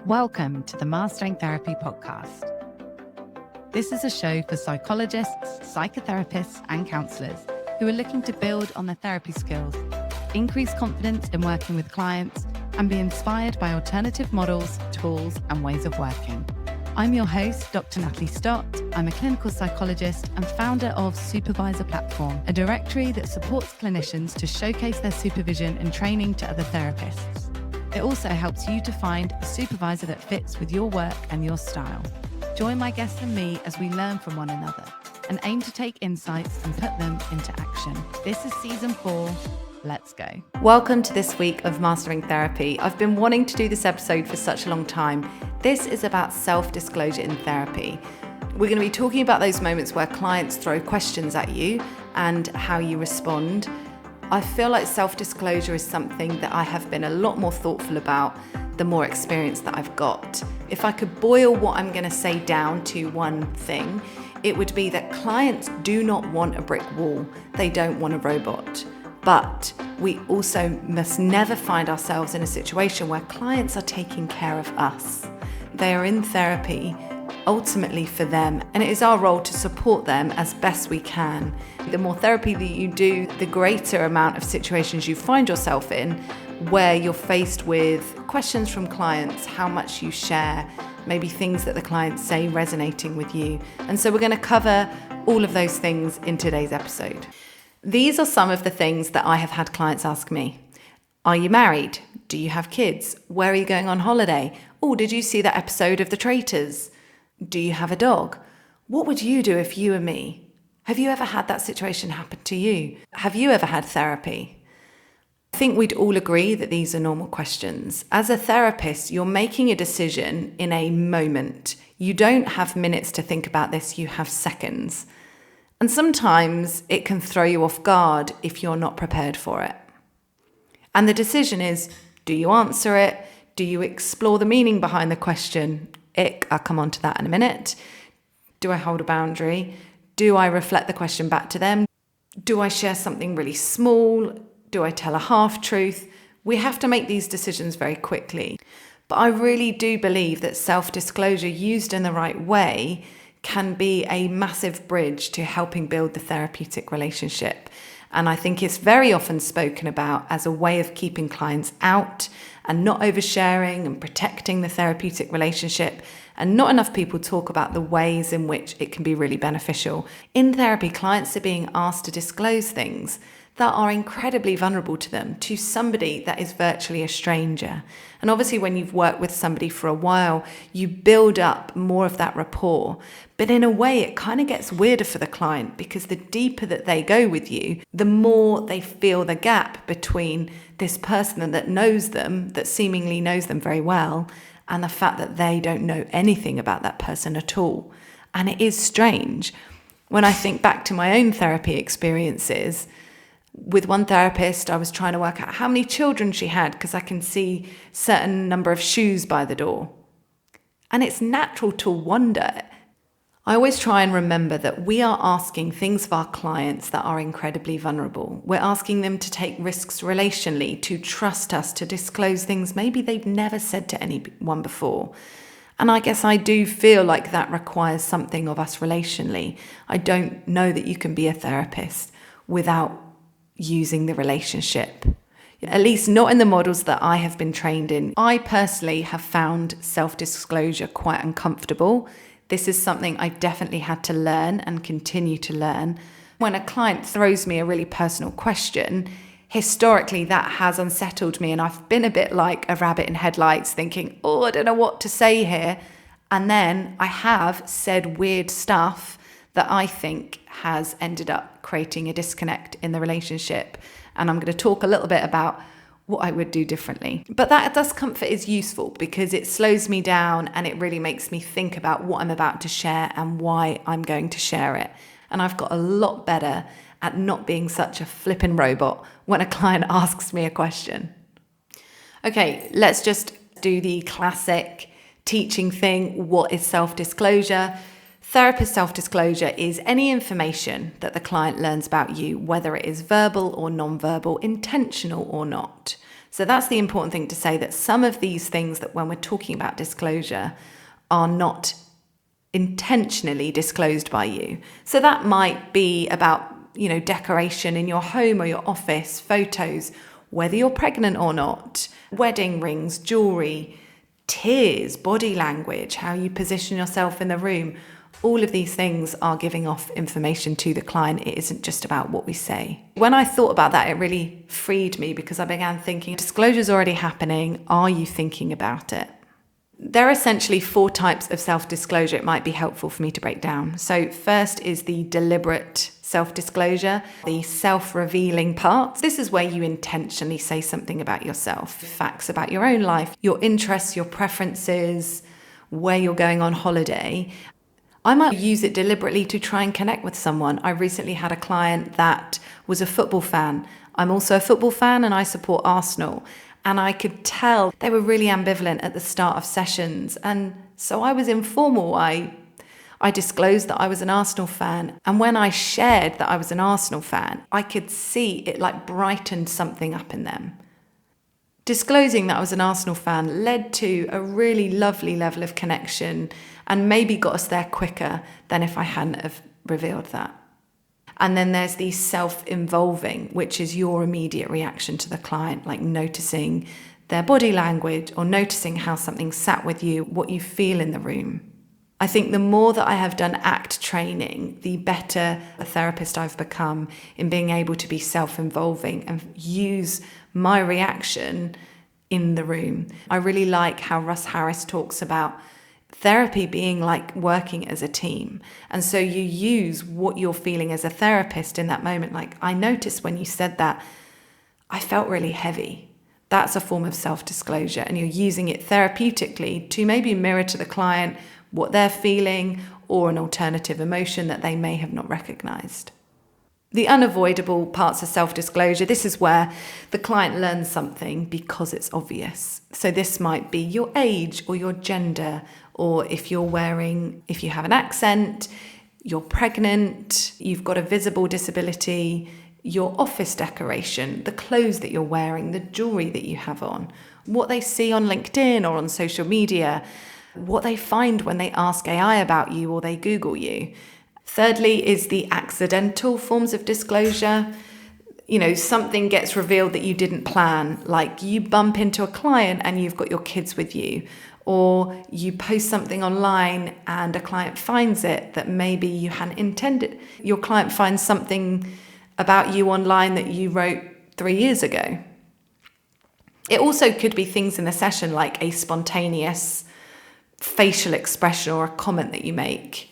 Welcome to the Mastering Therapy podcast. This is a show for psychologists, psychotherapists, and counsellors who are looking to build on their therapy skills, increase confidence in working with clients, and be inspired by alternative models, tools, and ways of working. I'm your host, Dr. Natalie Stott. I'm a clinical psychologist and founder of Supervisor Platform, a directory that supports clinicians to showcase their supervision and training to other therapists. It also helps you to find a supervisor that fits with your work and your style. Join my guests and me as we learn from one another and aim to take insights and put them into action. This is season 4. Let's go. Welcome to this week of Mastering Therapy. I've been wanting to do this episode for such a long time. This is about self-disclosure in therapy. We're going to be talking about those moments where clients throw questions at you and how you respond. I feel like self-disclosure is something that I have been a lot more thoughtful about the more experience that I've got. If I could boil what I'm going to say down to one thing, it would be that clients do not want a brick wall. They don't want a robot. But we also must never find ourselves in a situation where clients are taking care of us. They are in therapy ultimately for them, and it is our role to support them as best we can. The more therapy that you do, the greater amount of situations you find yourself in where you're faced with questions from clients, how much you share, maybe things that the clients say resonating with you. And so we're going to cover all of those things in today's episode. These are some of the things that I have had clients ask me. Are you married? Do you have kids? Where are you going on holiday? Oh, did you see that episode of The Traitors? Do you have a dog? What would you do if you were me? Have you ever had that situation happen to you? Have you ever had therapy? I think we'd all agree that these are normal questions. As a therapist, you're making a decision in a moment. You don't have minutes to think about this, you have seconds. And sometimes it can throw you off guard if you're not prepared for it. And the decision is, do you answer it? Do you explore the meaning behind the question? I'll come on to that in a minute. Do I hold a boundary? Do I reflect the question back to them? Do I share something really small? Do I tell a half-truth? We have to make these decisions very quickly. But I really do believe that self-disclosure used in the right way can be a massive bridge to helping build the therapeutic relationship. And I think it's very often spoken about as a way of keeping clients out and not oversharing and protecting the therapeutic relationship. And not enough people talk about the ways in which it can be really beneficial. In therapy, clients are being asked to disclose things that are incredibly vulnerable to them, to somebody that is virtually a stranger. And obviously when you've worked with somebody for a while, you build up more of that rapport. But in a way, it kind of gets weirder for the client because the deeper that they go with you, the more they feel the gap between this person that knows them, that seemingly knows them very well, and the fact that they don't know anything about that person at all. And it is strange. When I think back to my own therapy experiences, with one therapist, I was trying to work out how many children she had because I can see certain number of shoes by the door. And it's natural to wonder. I always try and remember that we are asking things of our clients that are incredibly vulnerable. We're asking them to take risks relationally, to trust us, to disclose things maybe they've never said to anyone before. And I guess I do feel like that requires something of us relationally. I don't know that you can be a therapist without using the relationship, at least not in the models that I have been trained in. I personally have found self-disclosure quite uncomfortable. This is something I definitely had to learn and continue to learn. When a client throws me a really personal question, historically that has unsettled me and I've been a bit like a rabbit in headlights thinking, I don't know what to say here. And then I have said weird stuff that I think has ended up creating a disconnect in the relationship. And I'm going to talk a little bit about what I would do differently. But that discomfort is useful because it slows me down and it really makes me think about what I'm about to share and why I'm going to share it. And I've got a lot better at not being such a flippin' robot when a client asks me a question. Okay, let's just do the classic teaching thing. What is self-disclosure? Therapist self-disclosure is any information that the client learns about you, whether it is verbal or non-verbal, intentional or not. So that's the important thing to say, that some of these things that when we're talking about disclosure are not intentionally disclosed by you. So that might be about, decoration in your home or your office, photos, whether you're pregnant or not, wedding rings, jewelry, tears, body language, how you position yourself in the room. All of these things are giving off information to the client. It isn't just about what we say. When I thought about that, it really freed me, because I began thinking, disclosure's already happening. Are you thinking about it? There are essentially 4 types of self-disclosure it might be helpful for me to break down. So first is the deliberate self-disclosure, the self-revealing part. This is where you intentionally say something about yourself, facts about your own life, your interests, your preferences, where you're going on holiday. I might use it deliberately to try and connect with someone. I recently had a client that was a football fan. I'm also a football fan and I support Arsenal. And I could tell they were really ambivalent at the start of sessions. And so I was informal. I disclosed that I was an Arsenal fan. And when I shared that I was an Arsenal fan, I could see it brightened something up in them. Disclosing that I was an Arsenal fan led to a really lovely level of connection and maybe got us there quicker than if I hadn't have revealed that. And then there's the self-involving, which is your immediate reaction to the client, like noticing their body language or noticing how something sat with you, what you feel in the room. I think the more that I have done ACT training, the better a therapist I've become in being able to be self-involving and use my reaction in the room. I really like how Russ Harris talks about therapy being like working as a team. And so you use what you're feeling as a therapist in that moment. Like, I noticed when you said that, I felt really heavy. That's a form of self-disclosure. And you're using it therapeutically to maybe mirror to the client what they're feeling or an alternative emotion that they may have not recognized. The unavoidable parts of self-disclosure, this is where the client learns something because it's obvious. So this might be your age or your gender, or if you have an accent, you're pregnant, you've got a visible disability, your office decoration, the clothes that you're wearing, the jewelry that you have on, what they see on LinkedIn or on social media, what they find when they ask AI about you or they Google you. Thirdly is the accidental forms of disclosure. Something gets revealed that you didn't plan, like you bump into a client and you've got your kids with you, or you post something online and a client finds it that maybe you hadn't intended. Your client finds something about you online that you wrote 3 years ago. It also could be things in the session like a spontaneous facial expression or a comment that you make,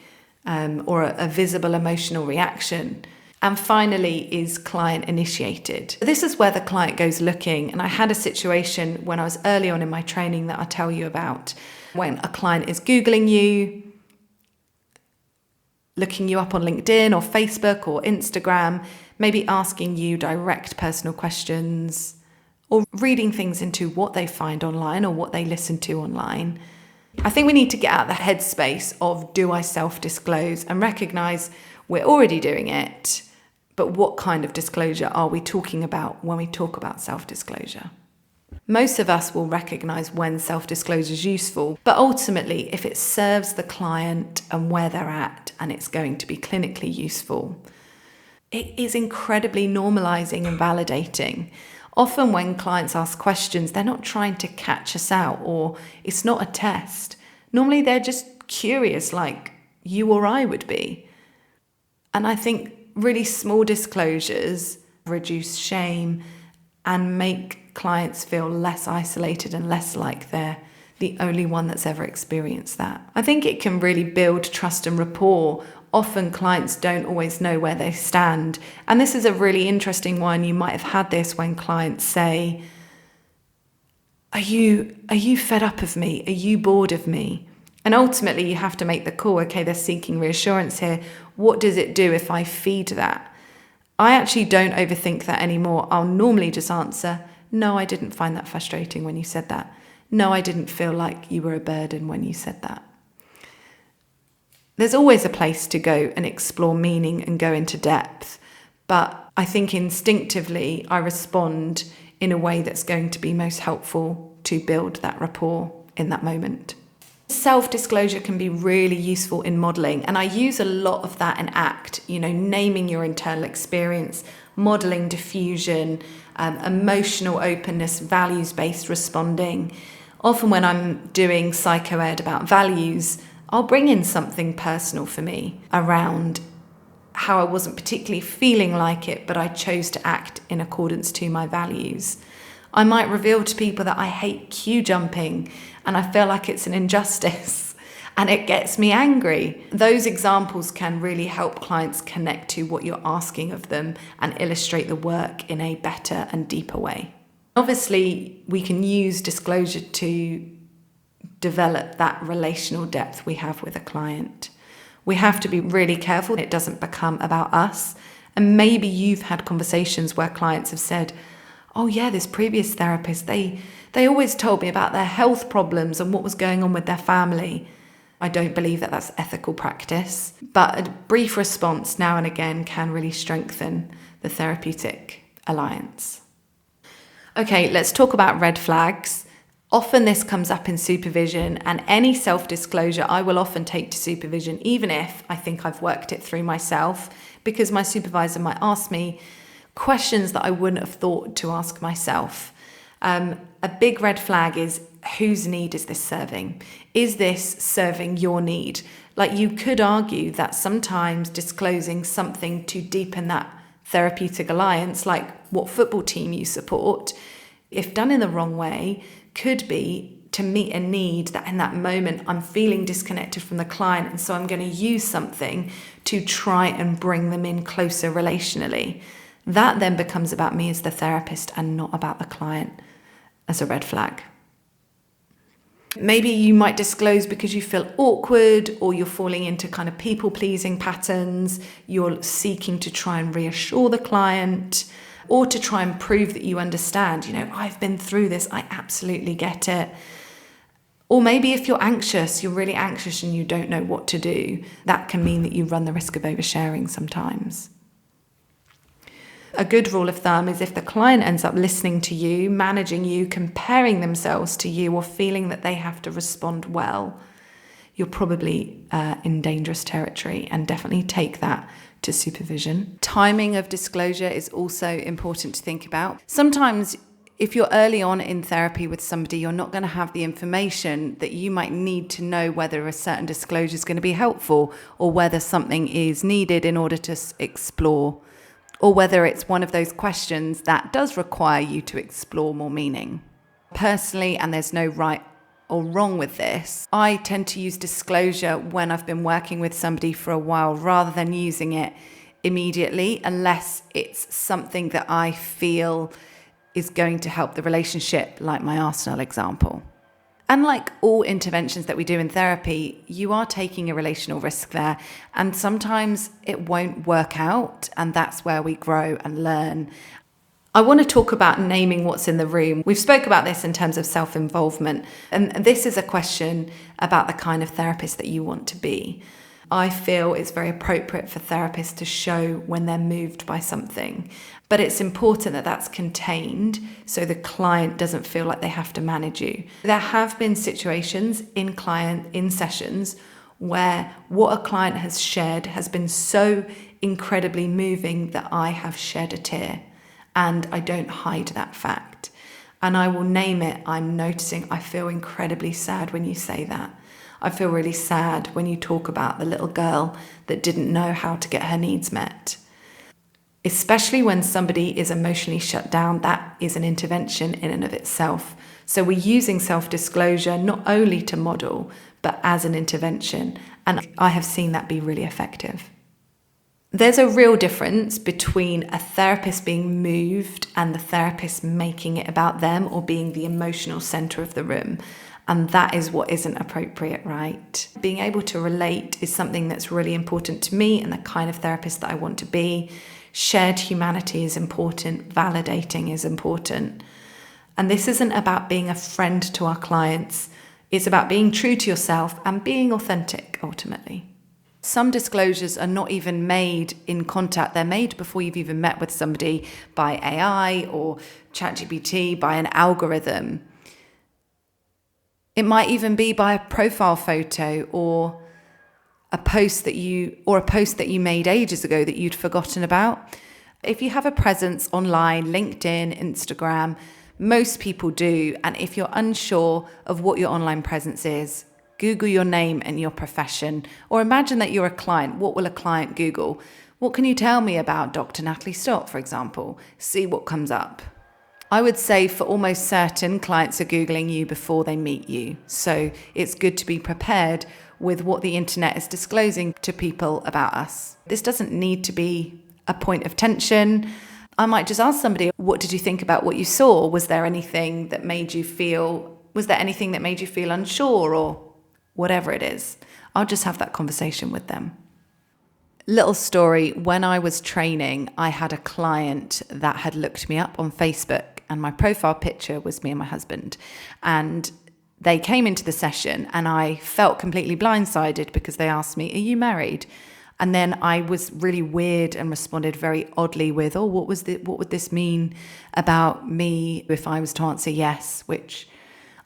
or a visible emotional reaction. And finally is client initiated. This is where the client goes looking. And I had a situation when I was early on in my training that I'll tell you about, when a client is Googling you, looking you up on LinkedIn or Facebook or Instagram, maybe asking you direct personal questions or reading things into what they find online or what they listen to online. I think we need to get out of the headspace of, do I self-disclose, and recognize we're already doing it. But what kind of disclosure are we talking about when we talk about self-disclosure? Most of us will recognize when self-disclosure is useful, but ultimately, if it serves the client and where they're at and it's going to be clinically useful, it is incredibly normalizing and validating. Often when clients ask questions, they're not trying to catch us out, or it's not a test. Normally they're just curious, like you or I would be. And I think really small disclosures reduce shame and make clients feel less isolated and less like they're the only one that's ever experienced that. I think it can really build trust and rapport. Often clients don't always know where they stand. And this is a really interesting one. You might have had this when clients say, are you fed up of me? Are you bored of me? And ultimately you have to make the call. Okay, they're seeking reassurance here. What does it do if I feed that? I actually don't overthink that anymore. I'll normally just answer, no, I didn't find that frustrating when you said that. No, I didn't feel like you were a burden when you said that. There's always a place to go and explore meaning and go into depth. But I think instinctively I respond in a way that's going to be most helpful to build that rapport in that moment. Self-disclosure can be really useful in modelling, and I use a lot of that in ACT, naming your internal experience, modelling diffusion, emotional openness, values-based responding. Often when I'm doing psychoed about values, I'll bring in something personal for me around how I wasn't particularly feeling like it, but I chose to act in accordance to my values. I might reveal to people that I hate queue jumping and I feel like it's an injustice and it gets me angry. Those examples can really help clients connect to what you're asking of them and illustrate the work in a better and deeper way. Obviously, we can use disclosure to develop that relational depth we have with a client. We have to be really careful it doesn't become about us. And maybe you've had conversations where clients have said, oh yeah, this previous therapist, they always told me about their health problems and what was going on with their family. I don't believe that that's ethical practice, but a brief response now and again can really strengthen the therapeutic alliance. Okay, let's talk about red flags. Often this comes up in supervision, and any self-disclosure I will often take to supervision, even if I think I've worked it through myself, because my supervisor might ask me questions that I wouldn't have thought to ask myself. A big red flag is, whose need is this serving? Is this serving your need? Like, you could argue that sometimes disclosing something to deepen that therapeutic alliance, like what football team you support, if done in the wrong way, could be to meet a need that in that moment I'm feeling disconnected from the client, and so I'm going to use something to try and bring them in closer relationally. That then becomes about me as the therapist and not about the client, as a red flag. Maybe you might disclose because you feel awkward, or you're falling into kind of people-pleasing patterns. You're seeking to try and reassure the client, or to try and prove that you understand, I've been through this, I absolutely get it. Or maybe if you're anxious, you're really anxious and you don't know what to do, that can mean that you run the risk of oversharing sometimes. A good rule of thumb is if the client ends up listening to you, managing you, comparing themselves to you, or feeling that they have to respond well, you're probably in dangerous territory, and definitely take that to supervision. Timing of disclosure is also important to think about. Sometimes if you're early on in therapy with somebody, you're not going to have the information that you might need to know whether a certain disclosure is going to be helpful, or whether something is needed in order to explore, or whether it's one of those questions that does require you to explore more meaning. Personally, and there's no right or wrong with this, I tend to use disclosure when I've been working with somebody for a while, rather than using it immediately, unless it's something that I feel is going to help the relationship, like my Arsenal example. And like all interventions that we do in therapy, you are taking a relational risk there, and sometimes it won't work out, and that's where we grow and learn. I want to talk about naming what's in the room. We've spoke about this in terms of self-involvement, and this is a question about the kind of therapist that you want to be. I feel it's very appropriate for therapists to show when they're moved by something, but it's important that that's contained so the client doesn't feel like they have to manage you. There have been situations in sessions where what a client has shared has been so incredibly moving that I have shed a tear. And I don't hide that fact. And I will name it. I'm noticing I feel incredibly sad when you say that. I feel really sad when you talk about the little girl that didn't know how to get her needs met. Especially when somebody is emotionally shut down, that is an intervention in and of itself. So we're using self-disclosure not only to model, but as an intervention. And I have seen that be really effective. There's a real difference between a therapist being moved and the therapist making it about them, or being the emotional center of the room. And that is what isn't appropriate, right? Being able to relate is something that's really important to me and the kind of therapist that I want to be. Shared humanity is important. Validating is important. And this isn't about being a friend to our clients. It's about being true to yourself and being authentic, ultimately. Some disclosures are not even made in contact. They're made before you've even met with somebody by AI or ChatGPT, by an algorithm. It might even be by a profile photo or a post that you made ages ago that you'd forgotten about. If you have a presence online, LinkedIn, Instagram, most people do. And if you're unsure of what your online presence is, Google your name and your profession, or imagine that you're a client. What will a client Google? What can you tell me about Dr. Natalie Stott, for example? See what comes up. I would say for almost certain, clients are Googling you before they meet you. So it's good to be prepared with what the internet is disclosing to people about us. This doesn't need to be a point of tension. I might just ask somebody, what did you think about what you saw? Was there anything that made you feel unsure, or whatever it is? I'll just have that conversation with them. Little story, when I was training, I had a client that had looked me up on Facebook, and my profile picture was me and my husband. And they came into the session and I felt completely blindsided because they asked me, are you married? And then I was really weird and responded very oddly with, what would this mean about me if I was to answer yes, which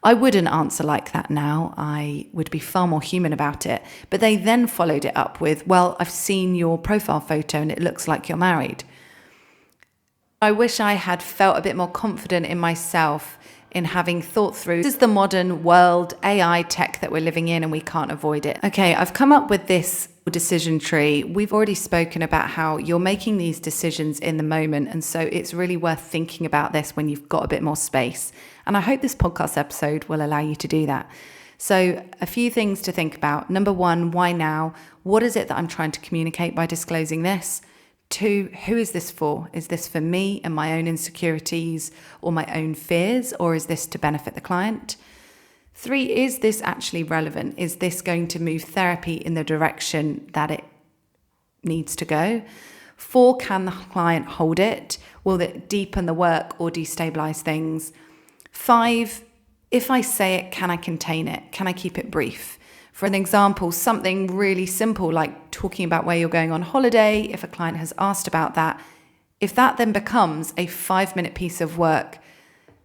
I wouldn't answer like that now. I would be far more human about it. But they then followed it up with, well, I've seen your profile photo and it looks like you're married. I wish I had felt a bit more confident in myself in having thought through, this is the modern world, AI tech that we're living in, and we can't avoid it. Okay, I've come up with this decision tree. We've already spoken about how you're making these decisions in the moment, and so it's really worth thinking about this when you've got a bit more space. And I hope this podcast episode will allow you to do that. So a few things to think about. Number one, why now? What is it that I'm trying to communicate by disclosing this? 2, who is this for? Is this for me and my own insecurities or my own fears, or is this to benefit the client? 3, is this actually relevant? Is this going to move therapy in the direction that it needs to go? 4, can the client hold it? Will it deepen the work or destabilize things? 5, if I say it, can I contain it? Can I keep it brief? For an example, something really simple like talking about where you're going on holiday, if a client has asked about that, if that then becomes a 5-minute piece of work,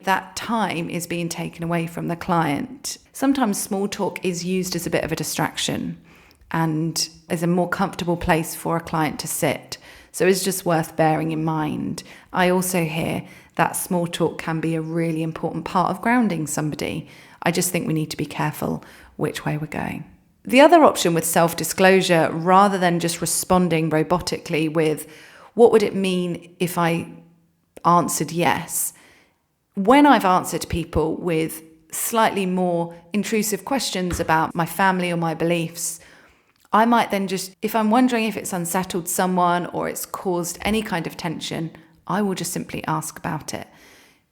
that time is being taken away from the client. Sometimes small talk is used as a bit of a distraction and is a more comfortable place for a client to sit. So it's just worth bearing in mind. I also hear that small talk can be a really important part of grounding somebody. I just think we need to be careful which way we're going. The other option with self-disclosure, rather than just responding robotically with, what would it mean if I answered yes? When I've answered people with slightly more intrusive questions about my family or my beliefs, I might then just, if I'm wondering if it's unsettled someone or it's caused any kind of tension, I will just simply ask about it.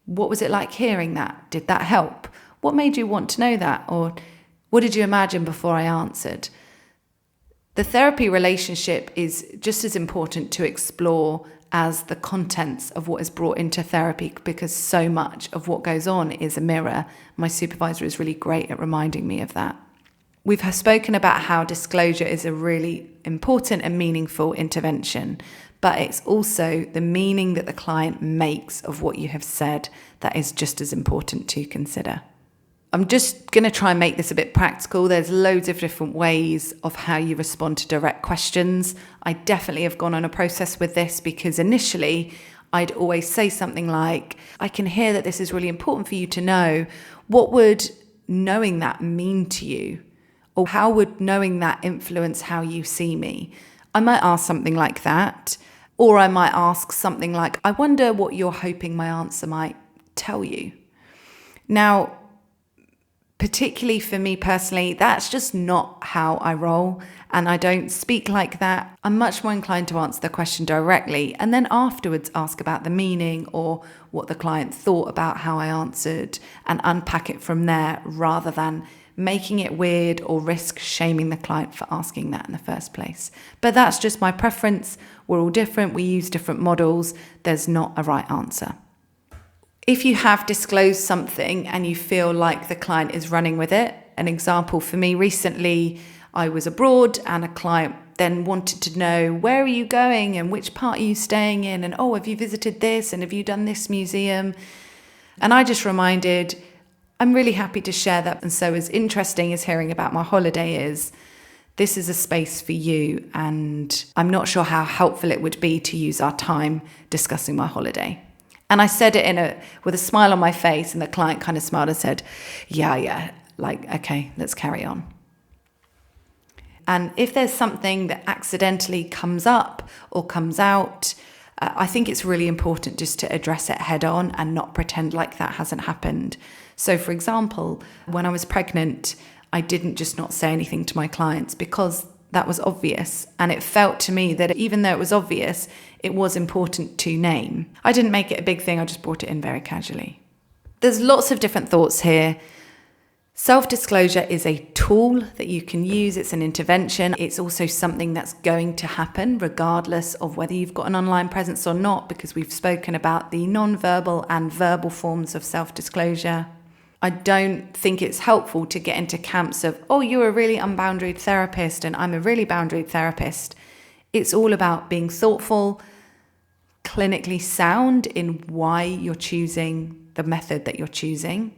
What was it like hearing that? Did that help? What made you want to know that? Or what did you imagine before I answered? The therapy relationship is just as important to explore as the contents of what is brought into therapy, because so much of what goes on is a mirror. My supervisor is really great at reminding me of that. We've spoken about how disclosure is a really important and meaningful intervention, but it's also the meaning that the client makes of what you have said that is just as important to consider. I'm just going to try and make this a bit practical. There's loads of different ways of how you respond to direct questions. I definitely have gone on a process with this because initially I'd always say something like, I can hear that this is really important for you to know. What would knowing that mean to you? Or how would knowing that influence how you see me? I might ask something like that. Or I might ask something like, I wonder what you're hoping my answer might tell you. Now, particularly for me personally, that's just not how I roll, and I don't speak like that. I'm much more inclined to answer the question directly and then afterwards ask about the meaning or what the client thought about how I answered and unpack it from there, rather than making it weird or risk shaming the client for asking that in the first place. But that's just my preference. We're all different. We use different models. There's not a right answer. If you have disclosed something and you feel like the client is running with it, an example for me recently, I was abroad and a client then wanted to know, where are you going and which part are you staying in? And, oh, have you visited this? And have you done this museum? And I just reminded, I'm really happy to share that. And so as interesting as hearing about my holiday is, this is a space for you. And I'm not sure how helpful it would be to use our time discussing my holiday. And I said it with a smile on my face, and the client kind of smiled and said, yeah, like, okay, let's carry on. And if there's something that accidentally comes up or comes out, I think it's really important just to address it head on and not pretend like that hasn't happened. So, for example, when I was pregnant, I didn't just not say anything to my clients because that was obvious. And it felt to me that even though it was obvious, it was important to name. I didn't make it a big thing. I just brought it in very casually. There's lots of different thoughts here. Self-disclosure is a tool that you can use. It's an intervention. It's also something that's going to happen regardless of whether you've got an online presence or not, because we've spoken about the non-verbal and verbal forms of self-disclosure. I don't think it's helpful to get into camps of, oh, you're a really unboundaried therapist and I'm a really boundaried therapist. It's all about being thoughtful, clinically sound in why you're choosing the method that you're choosing.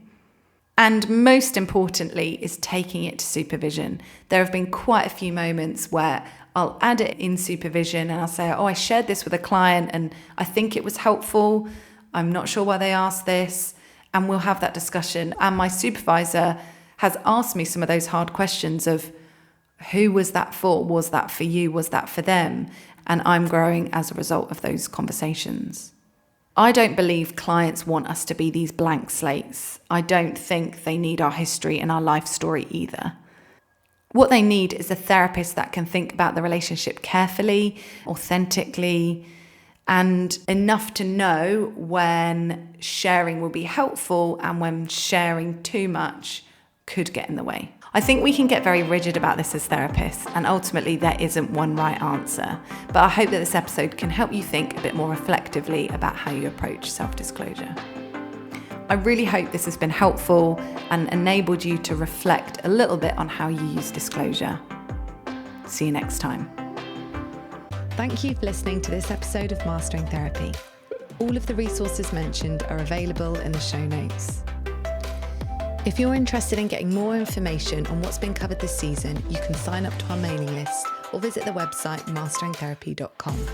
And most importantly is taking it to supervision. There have been quite a few moments where I'll add it in supervision and I'll say, oh, I shared this with a client and I think it was helpful. I'm not sure why they asked this. And we'll have that discussion. And my supervisor has asked me some of those hard questions of, who was that for? Was that for you? Was that for them? And I'm growing as a result of those conversations. I don't believe clients want us to be these blank slates. I don't think they need our history and our life story either. What they need is a therapist that can think about the relationship carefully, authentically, and enough to know when sharing will be helpful and when sharing too much could get in the way. I think we can get very rigid about this as therapists, and ultimately there isn't one right answer. But I hope that this episode can help you think a bit more reflectively about how you approach self-disclosure. I really hope this has been helpful and enabled you to reflect a little bit on how you use disclosure. See you next time. Thank you for listening to this episode of Mastering Therapy. All of the resources mentioned are available in the show notes. If you're interested in getting more information on what's been covered this season, you can sign up to our mailing list or visit the website masteringtherapy.com.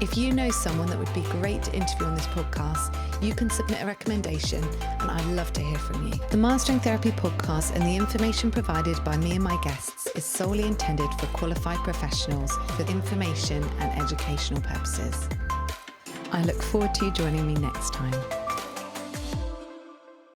If you know someone that would be great to interview on this podcast, you can submit a recommendation and I'd love to hear from you. The Mastering Therapy podcast and the information provided by me and my guests is solely intended for qualified professionals for information and educational purposes. I look forward to you joining me next time.